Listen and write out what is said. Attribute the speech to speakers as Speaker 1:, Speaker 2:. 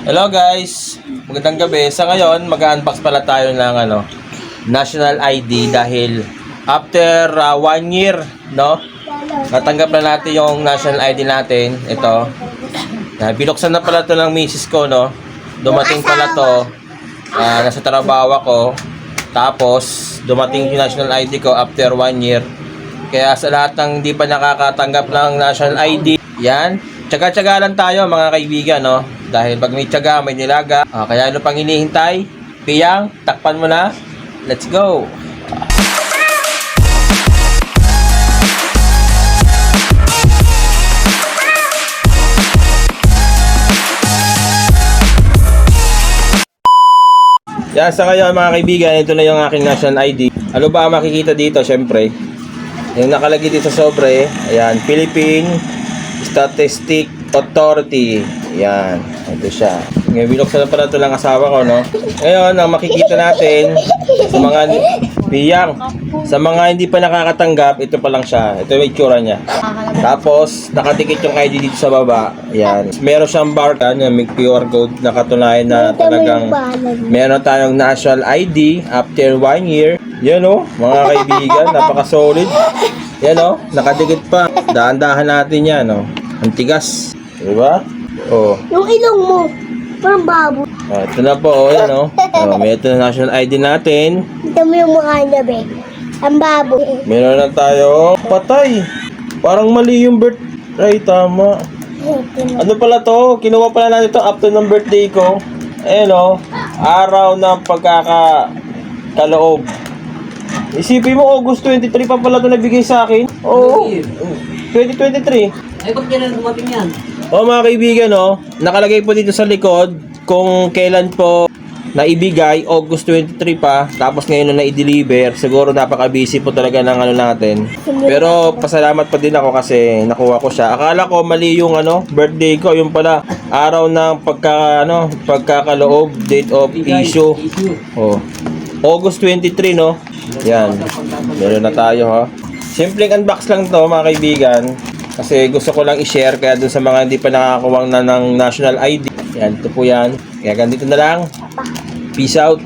Speaker 1: Hello guys, magandang gabi. Sa ngayon, mag-unbox pala tayo ng National ID dahil after 1 year, no? Natanggap na natin yung National ID natin. Ito. Binuksan na pala to ng misis ko, no? Dumating pala to. Nasa trabaho ako. Tapos, dumating yung National ID ko after 1 year. Kaya sa lahat ng hindi pa nakakatanggap ng National ID, yan. Tsaga-tsaga lang tayo mga kaibigan, no? Dahil pag may tsaga, may nilaga. Kaya ano pang hinihintay? Piyang, takpan mo na. Let's go! Yan, sa ngayon mga kaibigan, ito na yung aking National ID. Ano ba ang makikita dito? Siyempre, yung nakalagay dito sa sobre, ayan, Philippine Statistic Authority. Yan, ito siya. Ngayon, binuksan na pala ito ng asawa ko, no? Ngayon, ang makikita natin sa mga biyang, sa mga hindi pa nakakatanggap, ito pa lang siya. Ito yung itsura niya. Tapos, nakadikit yung ID dito sa baba. Yan. Meron siyang barcode, may QR code na katunayan na talagang meron tayong national ID after 1 year. Yan, oh, mga kaibigan, napaka-solid. Yan, oh, nakadikit pa. Dahan-dahan natin yan, oh. Ang tigas. Diba? Oh.
Speaker 2: Yung ilong mo, parang babo.
Speaker 1: Ito na po, oh, yan, oh. May ito na national ID natin.
Speaker 2: Ito mo yung mukha niya, be. Ang babo.
Speaker 1: Meron na tayo. Patay. Parang mali yung birth. Ay, tama. Ano pala to? Kinuha pala natin ito after ng birthday ko. Ayan, oh. Araw ng pagkakaloob. Isipin mo, August 23 pa pala ito nabigay sa akin. Oo. 2023.
Speaker 3: Ay, ba't yan ang dumating yan?
Speaker 1: Mga kaibigan, nakalagay po dito sa likod kung kailan po naibigay, August 23 pa, tapos ngayon na i-deliver. Siguro napaka-busy po talaga ng natin. Pero pasalamat pa din ako kasi nakuha ko siya. Akala ko mali yung birthday ko, yung pala araw ng pagkakaloob, date of issue. Oh. August 23, no? Yan. Meron na tayo, ha. Simpleng unbox lang to, mga kaibigan. Kasi gusto ko lang i-share kaya dun sa mga hindi pa nakakuha na ng National ID. Yan, ito po yan. Kaya ganito na lang. Peace out.